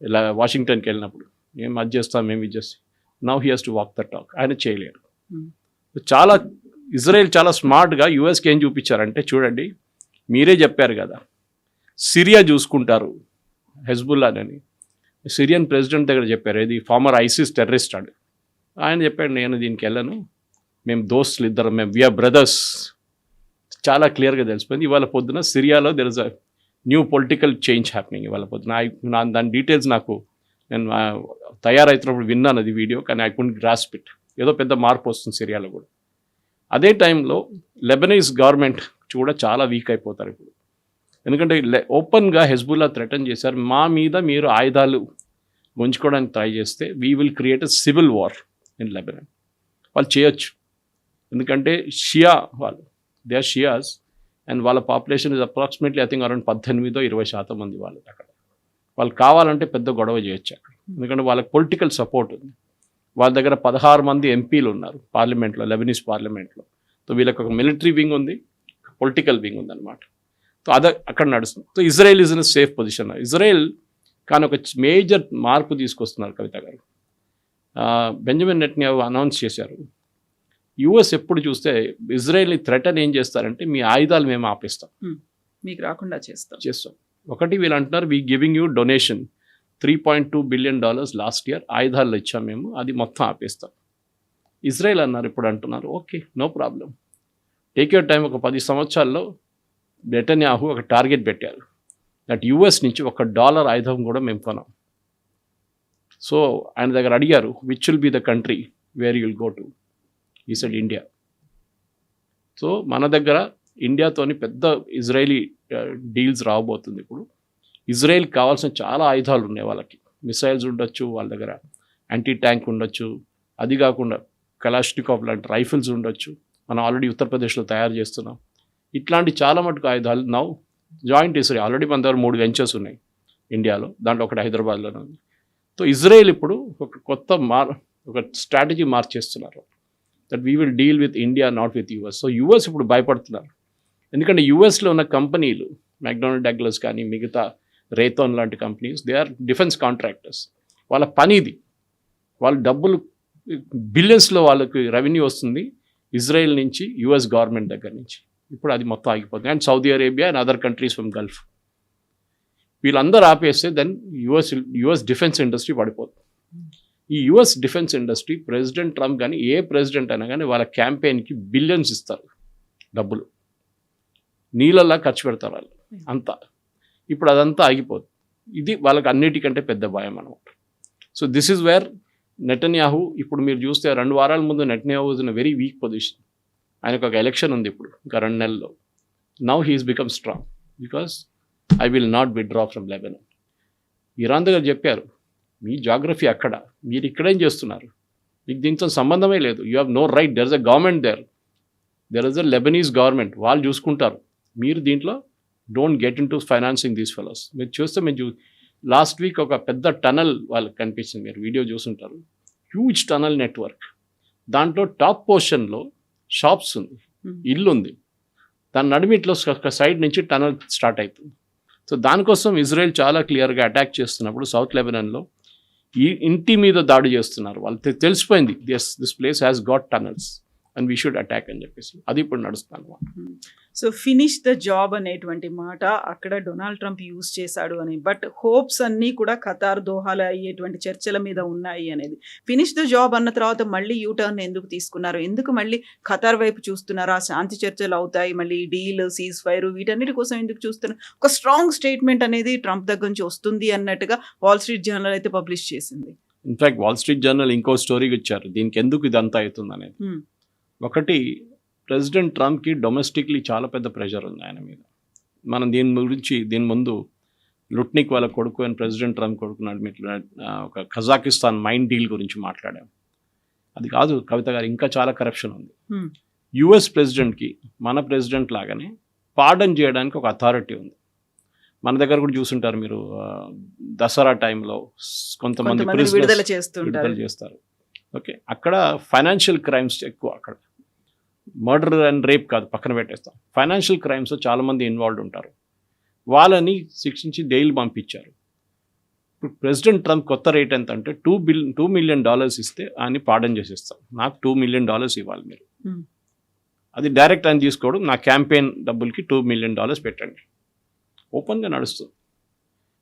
ఇలా వాషింగ్టన్కి వెళ్ళినప్పుడు, మేము అది చేస్తాం, మేము ఇది చేస్తాం. Now he has to walk the talk. ఆయన చేయలేరు. చాలా ఇజ్రాయెల్ చాలా స్మార్ట్గా యూఎస్కి ఏం చూపించారంటే, చూడండి మీరే చెప్పారు కదా సిరియా చూసుకుంటారు హెజ్బుల్లాని. సిరియన్ ప్రెసిడెంట్ దగ్గర చెప్పారు, ఇది ఫార్మర్ ఐసిస్ టెర్రరిస్ట్ ఆడు. ఆయన చెప్పాడు, నేను దీనికి వెళ్ళను, మేము దోస్తులు ఇద్దరం, మేము వీఆర్ బ్రదర్స్. చాలా క్లియర్గా తెలిసిపోయింది. ఇవాళ పొద్దున సిరియాలో there is a new political change happening. ఇవాళ పొద్దున దాని డీటెయిల్స్ నేను తయారవుతున్నప్పుడు విన్నాను అది వీడియో, కానీ ఐ కుడెంట్ గ్రాస్ప్ ఇట్. ఏదో పెద్ద మార్పు వస్తుంది సిరియాలో కూడా. అదే టైంలో లెబనీస్ గవర్నమెంట్ కూడా చాలా వీక్ అయిపోతారు ఇప్పుడు. ఎందుకంటే ఓపెన్గా హెజ్బుల్లా థ్రెటన్ చేశారు, మా మీద మీరు ఆయుధాలు గుంజుకోవడానికి ట్రై చేస్తే we will create a civil war in Lebanon. వాళ్ళు చేయొచ్చు, ఎందుకంటే షియా వాళ్ళు దే ఆర్ షియాస్ అండ్ వాళ్ళ population is approximately I think around 18-20% మంది వాళ్ళు అక్కడ. వాళ్ళు కావాలంటే పెద్ద గొడవ చేయొచ్చు అక్కడ, ఎందుకంటే వాళ్ళకి పొలిటికల్ సపోర్ట్ ఉంది. వాళ్ళ దగ్గర 16 మంది ఎంపీలు ఉన్నారు పార్లమెంట్లో, లెబనీస్ పార్లమెంట్లో. సో వీళ్ళకి ఒక మిలిటరీ వింగ్ ఉంది, పొలిటికల్ వింగ్ ఉంది అనమాట. సో అక్కడ నడుస్తుంది. So Israel is in safe position. Israel కానీ ఒక మేజర్ మార్పు తీసుకొస్తున్నారు కవిత గారు. బెంజమిన్ నెటన్యాహు అనౌన్స్ చేశారు, యుఎస్ ఎప్పుడు చూస్తే ఇజ్రాయెల్ని థ్రెటన్ ఏం చేస్తారంటే మీ ఆయుధాలు మేము ఆపేస్తాం, మీకు రాకుండా చేస్తాం. ఒకటి వీళ్ళు అంటున్నారు we giving you donation $3.2 billion last year, ఆయుధాలు ఇచ్చాం మేము, అది మొత్తం ఆపేస్తాం. ఇజ్రాయెల్ అన్నారు, ఇప్పుడు అంటున్నారు okay no problem, take your time. ఒక 10 సంవత్సరాల్లో నెటన్యాహు ఒక టార్గెట్ పెట్టారు, దట్ యుఎస్ నుంచి $1 ఆయుధం కూడా మేము కొనాం. సో ఆయన దగ్గర అడిగారు which will be the country where you will go to. ఈ సెడ్ ఇండియా. సో మన దగ్గర ఇండియాతోని పెద్ద ఇజ్రాయలీ డీల్స్ రాబోతుంది. ఇప్పుడు ఇజ్రాయెల్కి కావాల్సిన చాలా ఆయుధాలు ఉన్నాయి, వాళ్ళకి మిసైల్స్ ఉండొచ్చు, వాళ్ళ దగ్గర యాంటీ ట్యాంక్ ఉండొచ్చు, అది కాకుండా కలాష్నికోవ్ లాంటి రైఫిల్స్ ఉండొచ్చు, మనం ఆల్రెడీ ఉత్తరప్రదేశ్లో తయారు చేస్తున్నాం. ఇట్లాంటి చాలా మటుకు ఆయుధాలు నౌ జాయింట్ ఇజ్రాయెల్. ఆల్రెడీ మన దగ్గర 3 వెంచర్స్ ఉన్నాయి ఇండియాలో, దాంట్లో ఒకటి హైదరాబాద్లోనే ఉంది. సో ఇజ్రాయెల్ ఇప్పుడు ఒక కొత్త ఒక స్ట్రాటజీ మార్చేస్తున్నారు, that we will deal with India not with US. So US ఇప్పుడు భయపడుతున్నారు, ఎందుకంటే యుఎస్లో ఉన్న కంపెనీలు మెక్డొనాల్డ్ డగ్లస్ కానీ మిగతా రేథాన్ లాంటి companies, they are defence contractors. వాళ్ళ పనిది, వాళ్ళ డబ్బులు బిలియన్స్లో వాళ్ళకి రెవెన్యూ వస్తుంది ఇజ్రాయెల్ నుంచి, యుఎస్ గవర్నమెంట్ దగ్గర నుంచి. ఇప్పుడు అది మొత్తం ఆగిపోతుంది. And Saudi Arabia and other countries from Gulf, వీళ్ళందరూ ఆపేస్తే దెన్ యుఎస్ డిఫెన్స్ ఇండస్ట్రీ పడిపోతుంది. ఈ US defence industry president Trump కానీ ఏ ప్రెసిడెంట్ అయినా కానీ వాళ్ళ క్యాంపెయిన్కి బిలియన్స్ ఇస్తారు, డబ్బులు నీళ్ళలా ఖర్చు పెడతారు వాళ్ళు అంతా. ఇప్పుడు అదంతా ఆగిపోతుంది. ఇది వాళ్ళకి అన్నిటికంటే పెద్ద భయం అనమాట. So this is where Netanyahu, ఇప్పుడు మీరు చూస్తే 2 వారాల ముందు Netanyahu was in very weak position. ఆయనకు ఒక ఎలక్షన్ ఉంది ఇప్పుడు ఇంకా 2 నెలల్లో. Now he's become strong because I will not withdraw from Lebanon. Iran దగ్గర చెప్పారు మీ జాగ్రఫీ అక్కడ, మీరు ఇక్కడేం చేస్తున్నారు, మీకు దీంతో సంబంధమే లేదు, you have no right, there is a government there is a Lebanese government, వాళ్ళు చూసుకుంటారు, మీరు దీంట్లో don't get into financing these fellows. మీరు చూస్తే లాస్ట్ వీక్ ఒక పెద్ద టనల్ వాళ్ళకి కనిపించింది, మీరు వీడియో చూసుంటారు, హ్యూజ్ టనల్ నెట్వర్క్. దాంట్లో టాప్ పోర్షన్లో షాప్స్ ఉంది, ఇల్లు ఉంది, దాని నడిమిట్లో ఒక సైడ్ నుంచి టనల్ స్టార్ట్ అవుతుంది. సో దానికోసం ఇజ్రాయెల్ చాలా క్లియర్గా అటాక్ చేస్తున్నప్పుడు సౌత్ లెబనాన్లో ఈ ఇంటి మీద దాడి చేస్తున్నారు. వాళ్ళు తెలిసిపోయింది this place has got tunnels and we should attack అని చెప్పేసి, అది ఇప్పుడు నడుస్తాను. సో ఫినిష్ ద జాబ్ అనేటువంటి మాట అక్కడ డొనాల్డ్ ట్రంప్ యూజ్ చేశాడు అని, బట్ హోప్స్ అన్నీ కూడా ఖతార్ దోహాలో అయ్యేటువంటి చర్చల మీద ఉన్నాయి అనేది. ఫినిష్ ద జాబ్ అన్న తర్వాత మళ్ళీ యూటర్న్ ఎందుకు తీసుకున్నారు, ఎందుకు మళ్ళీ ఖతార్ వైపు చూస్తున్నారు, ఆ శాంతి చర్చలు అవుతాయి, మళ్ళీ డీల్ సీజ్ ఫైర్ వీటన్నిటి కోసం ఎందుకు చూస్తున్నారు? ఒక స్ట్రాంగ్ స్టేట్మెంట్ అనేది ట్రంప్ దగ్గర నుంచి వస్తుంది అన్నట్టుగా వాల్ స్ట్రీట్ జర్నల్ అయితే పబ్లిష్ చేసింది. ఇన్ఫాక్ట్ వాల్ స్ట్రీట్ జర్నల్ ఇంకో స్టోరీకి ఇచ్చారు దీనికి ఎందుకు ఇదంతా అవుతుంది అనేది. ఒకటి, ప్రెసిడెంట్ ట్రంప్కి డొమెస్టిక్లీ చాలా పెద్ద ప్రెషర్ ఉంది ఆయన మీద. మనం దీని ముందు లుట్నిక్ వాళ్ళ కొడుకు అని ప్రెసిడెంట్ ట్రంప్ కొడుకున్నాడు, మీరు ఒక కజాకిస్తాన్ మైన్ డీల్ గురించి మాట్లాడాం. అది కాదు కవిత గారు, ఇంకా చాలా కరప్షన్ ఉంది. యుఎస్ ప్రెసిడెంట్కి మన ప్రెసిడెంట్ లాగానే పార్డన్ చేయడానికి ఒక అథారిటీ ఉంది. మన దగ్గర కూడా చూసుంటారు మీరు, దసరా టైంలో కొంతమంది విడుదల చేస్తారు. ఓకే, అక్కడ ఫైనాన్షియల్ క్రైమ్స్ ఎక్కువ, అక్కడ మర్డర్ అండ్ రేప్ కాదు పక్కన పెట్టేస్తాం, ఫైనాన్షియల్ క్రైమ్స్ చాలామంది ఇన్వాల్వ్ ఉంటారు. వాళ్ళని శిక్షించి జైలు పంపించారు. ఇప్పుడు ప్రెసిడెంట్ ట్రంప్ కొత్త రేట్ ఎంత అంటే $2 మిలియన్ ఇస్తే ఆయన పార్డన్ చేసేస్తాం. నాకు $2 మిలియన్ ఇవ్వాలి మీరు, అది డైరెక్ట్ ఆయన తీసుకోవడం, నా క్యాంపెయిన్ డబ్బులకి $2 మిలియన్ పెట్టండి, ఓపెన్గా నడుస్తుంది.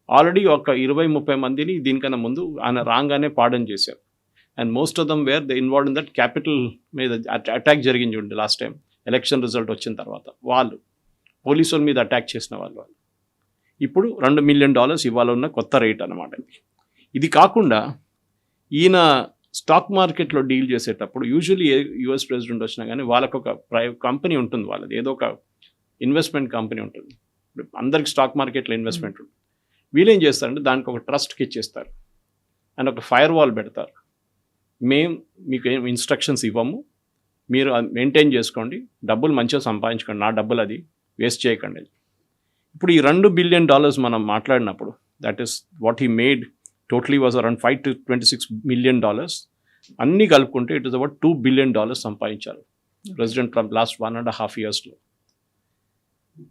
ఆల్రెడీ ఒక 20-30 మందిని దీనికన్నా ముందు ఆయన రాగానే పార్డన్ చేశారు. And most of them where they involve in that capital మీద అటాక్ జరిగింది చూడండి లాస్ట్ టైం ఎలక్షన్ రిజల్ట్ వచ్చిన తర్వాత, వాళ్ళు పోలీసుల మీద అటాక్ చేసిన వాళ్ళు. ఇప్పుడు $2 మిలియన్ ఇవ్వాలన్న కొత్త రేట్ అనమాట. ఇది కాకుండా ఈయన స్టాక్ మార్కెట్లో డీల్ చేసేటప్పుడు యూజువల్లీ యుఎస్ ప్రెసిడెంట్ వచ్చినా కానీ వాళ్ళకు ఒక కంపెనీ ఉంటుంది, వాళ్ళది ఏదో ఒక ఇన్వెస్ట్మెంట్ కంపెనీ ఉంటుంది. అందరికి స్టాక్ మార్కెట్లో ఇన్వెస్ట్మెంట్ ఉంటుంది. వీళ్ళు ఏం చేస్తారంటే దానికి ఒక ట్రస్ట్కి ఇచ్చేస్తారు అండ్ ఒక ఫైర్ వాల్ పెడతారు. మేము మీకు ఏం ఇన్స్ట్రక్షన్స్ ఇవ్వము, మీరు మెయింటైన్ చేసుకోండి, డబ్బులు మంచిగా సంపాదించుకోండి, నా డబ్బులు అది వేస్ట్ చేయకండి. ఇప్పుడు ఈ $2 బిలియన్ మనం మాట్లాడినప్పుడు that is what he made totally was around $5 to $26 million. అన్నీ కలుపుకుంటే ఇట్ ఇస్ అబౌట్ $2 billion సంపాదించారు ప్రెసిడెంట్ ట్రంప్ లాస్ట్ 1.5 yearsలో.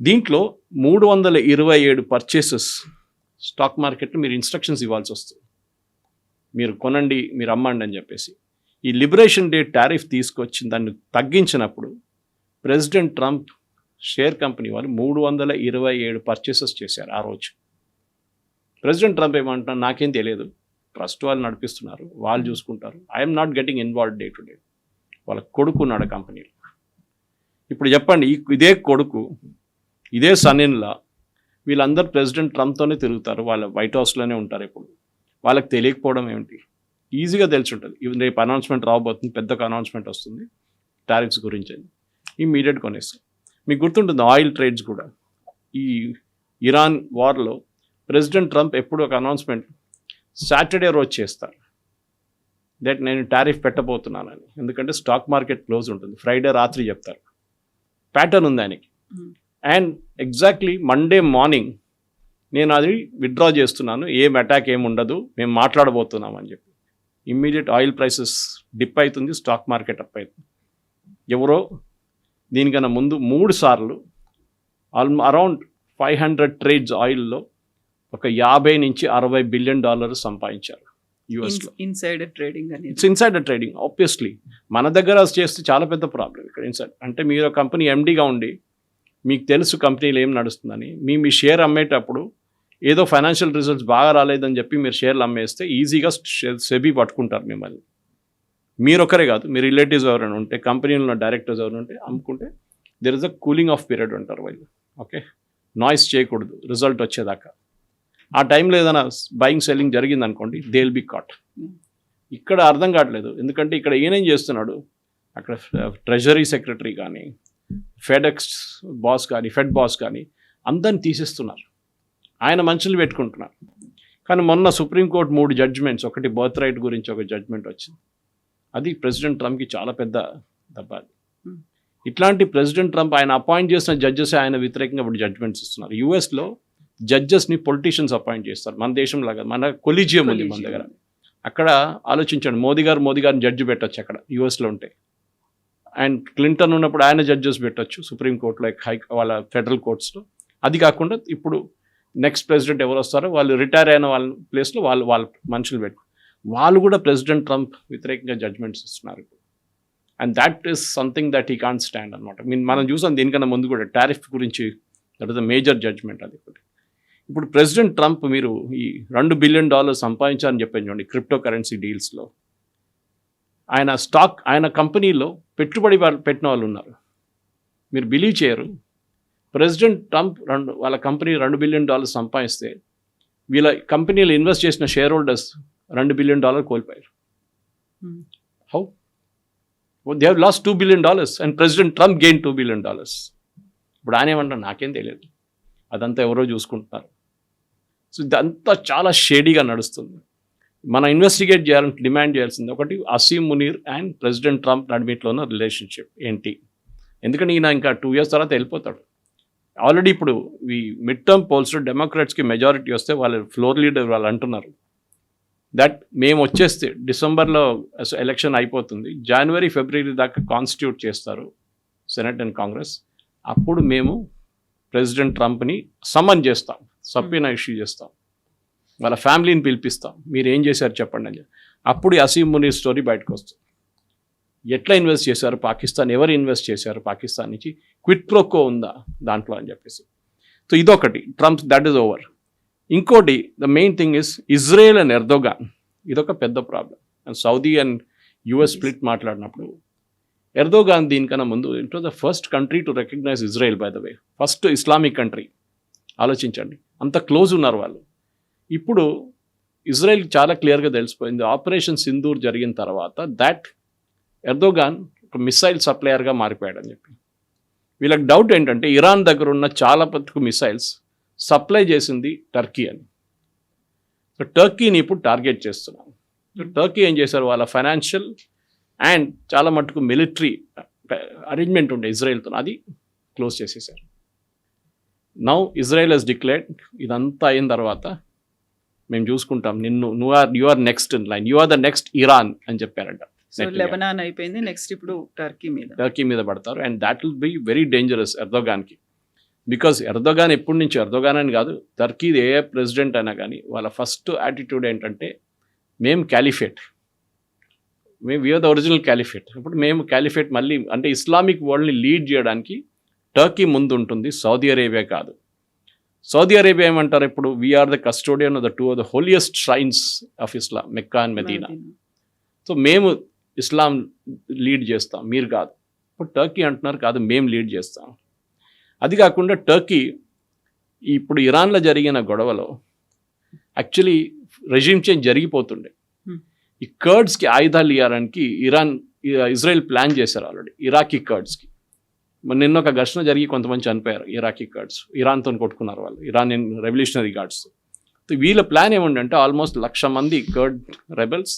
దీంట్లో 327 పర్చేసెస్ స్టాక్ మార్కెట్లో మీరు ఇన్స్ట్రక్షన్స్ ఇవ్వాల్సి వస్తుంది, మీరు కొనండి, మీరు అమ్మండి అని చెప్పేసి. ఈ లిబరేషన్ డే టారిఫ్ తీసుకొచ్చి దాన్ని తగ్గించినప్పుడు ప్రెసిడెంట్ ట్రంప్ షేర్ కంపెనీ వాళ్ళు 327 పర్చేసెస్ చేశారు ఆ రోజు. ప్రెసిడెంట్ ట్రంప్ ఏమంటున్నారు, నాకేం తెలియదు, ట్రస్ట్ వాళ్ళు నడిపిస్తున్నారు, వాళ్ళు చూసుకుంటారు, I'm not getting involve day to day. వాళ్ళ కొడుకు ఉన్నాడు కంపెనీలో. ఇప్పుడు చెప్పండి, ఇదే కొడుకు, ఇదే సన్నిన్లా, వీళ్ళందరూ ప్రెసిడెంట్ ట్రంప్తోనే తిరుగుతారు, వాళ్ళ వైట్ హౌస్లోనే ఉంటారు. ఇప్పుడు వాళ్ళకి తెలియకపోవడం ఏమిటి? ఈజీగా తెలిసి ఉంటుంది. ఈవెన్ రేపు అనౌన్స్మెంట్ రాబోతుంది, పెద్దగా అనౌన్స్మెంట్ వస్తుంది టారిఫ్స్ గురించి అని, ఇమ్మీడియట్ కొనేస్తారు. మీకు గుర్తుంటుంది ఆయిల్ ట్రేడ్స్ కూడా. ఈ ఇరాన్ వార్లో ప్రెసిడెంట్ ట్రంప్ ఎప్పుడు ఒక అనౌన్స్మెంట్ సాటర్డే రోజు చేస్తారు, దట్ నేను టారిఫ్ పెట్టబోతున్నానని. ఎందుకంటే స్టాక్ మార్కెట్ క్లోజ్ ఉంటుంది, ఫ్రైడే రాత్రి చెప్తారు. ప్యాటర్న్ ఉంది ఆయనకి. అండ్ ఎగ్జాక్ట్లీ మండే మార్నింగ్ నేను అది విత్డ్రా చేస్తున్నాను, ఏం అటాక్ ఏమి ఉండదు, మేము మాట్లాడబోతున్నాం అని చెప్పి ఇమ్మీడియట్ ఆయిల్ ప్రైసెస్ డిప్ అవుతుంది, స్టాక్ మార్కెట్ అప్ అవుతుంది. ఎవరో దీనికన్నా ముందు 3 సార్లు అరౌండ్ 500 ట్రేడ్స్ ఆయిల్లో ఒక 50 నుంచి 60 బిలియన్ డాలర్స్ సంపాదించారు యూఎస్లో. ఇన్సైడర్ ట్రేడింగ్ అని. It's insider trading. ఆబ్వియస్లీ మన దగ్గర చేస్తే చాలా పెద్ద ప్రాబ్లం ఇక్కడ. ఇన్సైడ్ అంటే మీరు కంపెనీ ఎండీగా ఉండి మీకు తెలుసు కంపెనీలో ఏం నడుస్తుందని, మీ షేర్ అమ్మేటప్పుడు ఏదో ఫైనాన్షియల్ రిజల్ట్స్ బాగా రాలేదని చెప్పి మీరు షేర్లు అమ్మేస్తే ఈజీగా సెబీ పట్టుకుంటారు మిమ్మల్ని. మీరు ఒకరే కాదు, మీ రిలేటివ్స్ ఎవరైనా ఉంటే, కంపెనీలో డైరెక్టర్స్ ఎవరైనా ఉంటే అమ్ముకుంటే there is a cooling of period అంటారు వాళ్ళు. ఓకే, నాయిస్ చేయకూడదు రిజల్ట్ వచ్చేదాకా. ఆ టైంలో ఏదైనా బయింగ్ సెల్లింగ్ జరిగింది అనుకోండి, దే విల్ బి కాట్. ఇక్కడ అర్థం కావట్లేదు, ఎందుకంటే ఇక్కడ ఈయనేం చేస్తున్నాడు, అక్కడ ట్రెజరీ సెక్రటరీ కానీ, ఫెడెక్స్ బాస్ కానీ, ఫెడ్ బాస్ కానీ అందరిని తీసేస్తున్నారు, ఆయన మనుషులు పెట్టుకుంటున్నారు. కానీ మొన్న సుప్రీంకోర్టు 3 జడ్జిమెంట్స్, ఒకటి బర్త్ రైట్ గురించి ఒక జడ్జిమెంట్ వచ్చింది, అది ప్రెసిడెంట్ ట్రంప్కి చాలా పెద్ద దెబ్బ. ఇట్లాంటి ప్రెసిడెంట్ ట్రంప్ ఆయన అపాయింట్ చేసిన జడ్జెస్ ఆయన వ్యతిరేకంగా ఇప్పుడు జడ్జిమెంట్స్ ఇస్తున్నారు. యూఎస్లో జడ్జెస్ని పొలిటీషియన్స్ అపాయింట్ చేస్తారు, మన దేశంలాగా మన కొలీజియం ఉంది మన దగ్గర. అక్కడ ఆలోచించండి, మోదీ గారిని జడ్జి పెట్టచ్చు అక్కడ యూఎస్లో ఉంటే. అండ్ క్లింటన్ ఉన్నప్పుడు ఆయన జడ్జెస్ పెట్టచ్చు సుప్రీంకోర్టులో, వాళ్ళ ఫెడరల్ కోర్ట్స్లో. అది కాకుండా ఇప్పుడు నెక్స్ట్ ప్రెసిడెంట్ ఎవరు వస్తారో వాళ్ళు రిటైర్ అయిన వాళ్ళ ప్లేస్లో వాళ్ళ మనుషులు పెట్టు, వాళ్ళు కూడా ప్రెసిడెంట్ ట్రంప్ వ్యతిరేకంగా జడ్జ్మెంట్స్ ఇస్తున్నారు. And that is something that he can't stand అనమాట. మనం చూసాం దీనికన్నా ముందు కూడా టారిఫ్ గురించి, that is a major judgement అది. ఇప్పుడు ప్రెసిడెంట్ ట్రంప్ మీరు ఈ $2 బిలియన్ సంపాదించారని చెప్పాను చూడండి క్రిప్టో కరెన్సీ డీల్స్లో. ఆయన కంపెనీలో పెట్టుబడి పెట్టిన వాళ్ళు ఉన్నారు, మీరు బిలీవ్ చేయరు. ప్రెసిడెంట్ ట్రంప్ వాళ్ళ కంపెనీ $2 బిలియన్ సంపాదిస్తే వీళ్ళ కంపెనీలో ఇన్వెస్ట్ చేసిన షేర్ హోల్డర్స్ $2 బిలియన్ కోల్పోయారు. How? They have lost $2 billion and president Trump gain $2 billion. ఇప్పుడు ఆయన ఏమంటారు, నాకేం తెలియదు, అదంతా ఎవరో చూసుకుంటున్నారు. సో ఇదంతా చాలా షేడీగా నడుస్తుంది. మనం ఇన్వెస్టిగేట్ చేయాలని డిమాండ్ చేయాల్సింది ఒకటి, Asim Munir and president Trump నడిమిట్లో ఉన్న రిలేషన్షిప్ ఏంటి. ఎందుకంటే ఈయన ఇంకా 2 years తర్వాత వెళ్ళిపోతాడు. ఆల్రెడీ ఇప్పుడు ఈ మిడ్ టర్మ్ పోల్స్లో డెమోక్రాట్స్కి మెజారిటీ వస్తే వాళ్ళ ఫ్లోర్ లీడర్ వాళ్ళు అంటున్నారు దట్ మేము వచ్చేస్తే డిసెంబర్లో ఎలక్షన్ అయిపోతుంది, జనవరి ఫిబ్రవరి దాకా కాన్స్టిట్యూట్ చేస్తారు సెనెట్ అండ్ కాంగ్రెస్, అప్పుడు మేము ప్రెసిడెంట్ ట్రంప్ని సమన్ చేస్తాం, సబ్పోయినా ఇష్యూ చేస్తాం, వాళ్ళ ఫ్యామిలీని పిలిపిస్తాం, మీరు ఏం చేశారు చెప్పండి అని. అప్పుడు అసీం మునీర్ స్టోరీ బయటకు వస్తుంది. ఎట్లా ఇన్వెస్ట్ చేశారు పాకిస్తాన్, ఎవరు ఇన్వెస్ట్ చేశారు పాకిస్తాన్ నుంచి, క్విట్ ప్రోకో ఉందా దాంట్లో అని చెప్పేసి. సో ఇదొకటి, ట్రంప్ దట్ ఈస్ ఓవర్. ఇంకోటి the main thing is Israel and Erdogan, ఇదొక పెద్ద problem. And Saudi and US split మాట్లాడినప్పుడు ఎర్దోగాన్ దీనికన్నా ముందు it was the first country to recognise Israel by the way, first Islamic country. ఆలోచించండి, అంత close ఉన్నారు వాళ్ళు. ఇప్పుడు ఇజ్రాయెల్ చాలా క్లియర్గా తెలిసిపోయింది ఆపరేషన్ సింధూర్ జరిగిన తర్వాత దట్ ఎర్దోగాన్ ఒక మిసైల్ సప్లయర్గా మారిపోయాడని చెప్పి. వీళ్ళకి డౌట్ ఏంటంటే ఇరాన్ దగ్గర ఉన్న చాలా మటుకు మిసైల్స్ సప్లై చేసింది టర్కీ అని. సో టర్కీని ఇప్పుడు టార్గెట్ చేస్తున్నాం. సో టర్కీ ఏం చేశారు, వాళ్ళ ఫైనాన్షియల్ అండ్ చాలా మటుకు మిలిటరీ అరేంజ్మెంట్ ఉండే ఇజ్రాయెల్తో, అది క్లోజ్ చేసేసారు. నౌ ఇజ్రాయెల్ హెస్ డిక్లేర్డ్ ఇదంతా అయిన తర్వాత మేము చూసుకుంటాం, you are next in line, you are the next Iran అని చెప్పారంట. సో లెబనాన్ అయిపోయింది, నెక్స్ట్ ఇప్పుడు టర్కీ మీద పడతారు. And that will be very dangerous ఎర్దోగాన్కి. బికాజ్ ఎర్దోగాన్ ఎప్పటి నుంచి, ఎర్దోగాన్ అని కాదు, టర్కీది ఏ ప్రెసిడెంట్ అయినా కానీ వాళ్ళ ఫస్ట్ యాటిట్యూడ్ ఏంటంటే మేము caliphate, we are the original caliphate. ఇప్పుడు మేము క్యాలిఫేట్ మళ్ళీ అంటే ఇస్లామిక్ వరల్డ్ని లీడ్ చేయడానికి టర్కీ ముందు ఉంటుంది, సౌదీ అరేబియా కాదు. సౌదీ అరేబియా ఏమంటారు ఇప్పుడు, we are the custodian of the two of the holiest shrines of Islam, Mecca and Medina. So మేము ఇస్లాం లీడ్ చేస్తాం, మీరు కాదు. ఇప్పుడు టర్కీ అంటున్నారు కాదు, మేము లీడ్ చేస్తాం. అది కాకుండా టర్కీ ఇప్పుడు ఇరాన్లో జరిగిన గొడవలో యాక్చువల్లీ రెజ్యూమ్ చేంజ్ జరిగిపోతుండే. ఈ కర్డ్స్కి ఆయుధాలు ఇవ్వడానికి ఇజ్రాయెల్ ప్లాన్ చేశారు ఆల్రెడీ ఇరాకీ కర్డ్స్కి. నిన్న ఒక ఘర్షణ జరిగి కొంతమంది చనిపోయారు ఇరాకీ కర్డ్స్, ఇరాన్తో కొట్టుకున్నారు వాళ్ళు, ఇరానియన్ రెవల్యూషనరీ గార్డ్స్. వీళ్ళ ప్లాన్ ఏముండంటే ఆల్మోస్ట్ 1,00,000 మంది కర్డ్ రెబెల్స్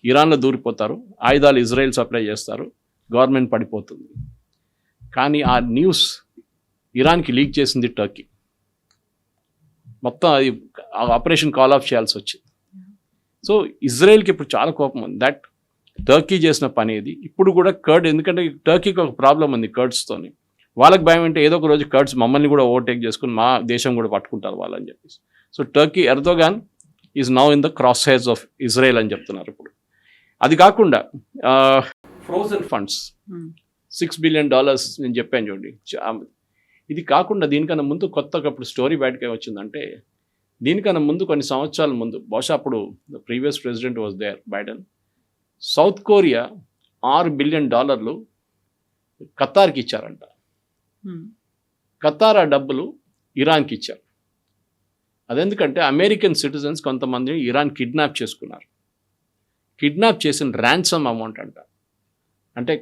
ఇరాన్లో దూరిపోతారు, ఆయుధాలు ఇజ్రాయెల్ సప్లై చేస్తారు, గవర్నమెంట్ పడిపోతుంది. కానీ ఆ న్యూస్ ఇరాన్కి లీక్ చేసింది టర్కీ. మొత్తం అది ఆపరేషన్ కాల్ ఆఫ్ చేయాల్సి వచ్చింది. సో ఇజ్రాయెల్కి ఇప్పుడు చాలా కోపం ఉంది దట్ టర్కీ చేసిన పని ఇది. ఇప్పుడు కూడా కర్డ్, ఎందుకంటే టర్కీకి ఒక ప్రాబ్లం ఉంది కర్డ్స్తోని, వాళ్ళకి భయం అంటే ఏదో ఒక రోజు కర్డ్స్ మమ్మల్ని కూడా ఓవర్టేక్ చేసుకుని మా దేశం కూడా పట్టుకుంటారు వాళ్ళని చెప్పేసి. So Turkey Erdogan is now in the cross hairs of Israel అని చెప్తున్నారు ఇప్పుడు. అది కాకుండా ఫ్రోజన్ ఫండ్స్ $6 billion నేను చెప్పాను చూడండి. ఇది కాకుండా దీనికన్నా ముందు కొత్తగా ఇప్పుడు స్టోరీ బయటకే వచ్చిందంటే, దీనికన్నా ముందు కొన్ని సంవత్సరాల ముందు, బహుశా అప్పుడు the previous president was there, Biden, South Korea $6 billion ఖతార్కి ఇచ్చారంట. ఖతార్ ఆ డబ్బులు ఇరాన్కి ఇచ్చారు. అదెందుకంటే అమెరికన్ సిటిజన్స్ కొంతమందిని ఇరాన్ కిడ్నాప్ చేసుకున్నారు. కిడ్నాప్ చేసిన ర్యాన్సమ్ అమౌంట్ అంట. అంటే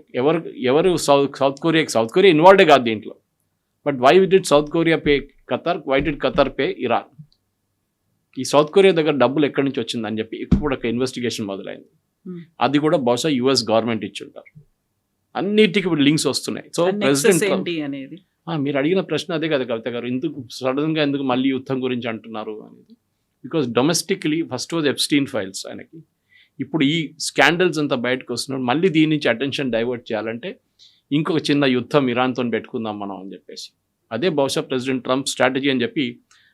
ఎవరు సౌత్ కొరియా ఇన్వాల్వ్డే కాదు దీంట్లో. But why did South Korea pay Qatar, why did Qatar pay Iran? ఈ సౌత్ కొరియా దగ్గర డబ్బులు ఎక్కడి నుంచి వచ్చిందని చెప్పి ఇప్పుడు ఒక ఇన్వెస్టిగేషన్ మొదలైంది. అది కూడా బహుశా యుఎస్ గవర్నమెంట్ ఇచ్చుంటారు. అన్నిటికీ ఇప్పుడు లింక్స్ వస్తున్నాయి. సో ప్రెసిడెంట్ అనేది మీరు అడిగిన ప్రశ్న అదే కదా కవిత గారు, ఎందుకు సడన్గా ఎందుకు మళ్ళీ యుద్ధం గురించి అంటున్నారు అనేది. Because domestically first was Epstein files ఆయనకి. ఇప్పుడు ఈ స్కాండల్స్ అంతా బయటకు వస్తున్నాడు, మళ్ళీ దీని నుంచి అటెన్షన్ డైవర్ట్ చేయాలంటే ఇంకొక చిన్న యుద్ధం ఇరాన్తో పెట్టుకుందాం మనం అని చెప్పేసి. అదే బహుశా ప్రెసిడెంట్ ట్రంప్ స్ట్రాటజీ అని చెప్పి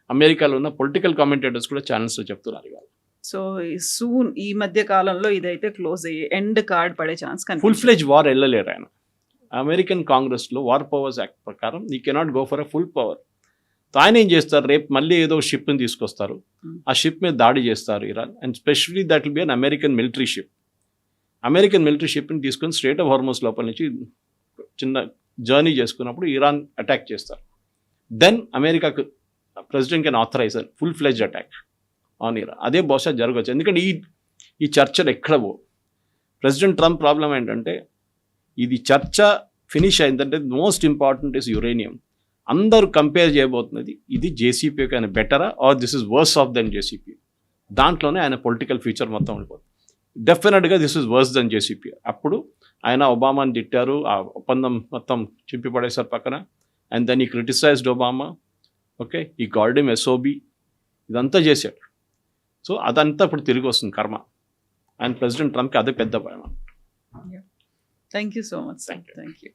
అమెరికాలో ఉన్న పొలిటికల్ కామెంటేటర్స్ కూడా ఛానల్స్లో చెప్తున్నారు ఇవాళ. సో సూన్ ఈ మధ్య కాలంలో ఇదైతే క్లోజ్ అయ్యి ఎండ్ కార్డ్ పడే ఛాన్స్ కనిపిస్తుంది. ఫుల్ ఫ్లెజ్ వార్ వెళ్ళలేరు ఆయన. అమెరికన్ కాంగ్రెస్లో వార్ పవర్స్ యాక్ట్ ప్రకారం you cannot go for a full power. ఆయన ఏం చేస్తారు, రేపు మళ్ళీ ఏదో షిప్ని తీసుకొస్తారు, ఆ షిప్ మీద దాడి చేస్తారు Iran. And specially that will be an American military ship. American military షిప్ని తీసుకొని స్ట్రేట్ ఆఫ్ హార్మోస్ లోపల నుంచి చిన్న జర్నీ చేసుకున్నప్పుడు ఇరాన్ అటాక్ చేస్తారు. దెన్ అమెరికాకు president can authorize full fledge attack on Iran. అదే బహుశా జరగవచ్చు. ఎందుకంటే ఈ చర్చలు ఎక్కడ పో. ప్రెసిడెంట్ ట్రంప్ ప్రాబ్లం ఏంటంటే ఇది చర్చ ఫినిష్ అయిందంటే మోస్ట్ ఇంపార్టెంట్ ఇస్ యురేనియం. అందరూ కంపేర్ చేయబోతున్నది ఇది జేసీపీ కానీ బెటరా or this is worse off than JCP. దాంట్లోనే ఆయన పొలిటికల్ ఫ్యూచర్ మొత్తం ఉండిపోతుంది. డెఫినెట్గా this is worse than JCP. అప్పుడు ఆయన ఒబామాని తిట్టారు, ఆ ఒప్పందం మొత్తం చింపి పడేశారు పక్కన. అండ్ దెన్ ఈ క్రిటిసైజ్డ్ ఒబామా, ఓకే, ఈ గార్డెమ్ ఎస్ఓబి ఇదంతా చేశాడు. సో అదంతా ఇప్పుడు తిరిగి వస్తుంది కర్మ. అండ్ ప్రెసిడెంట్ ట్రంప్కి అదే పెద్ద భయం. Thank you so much. Thank you.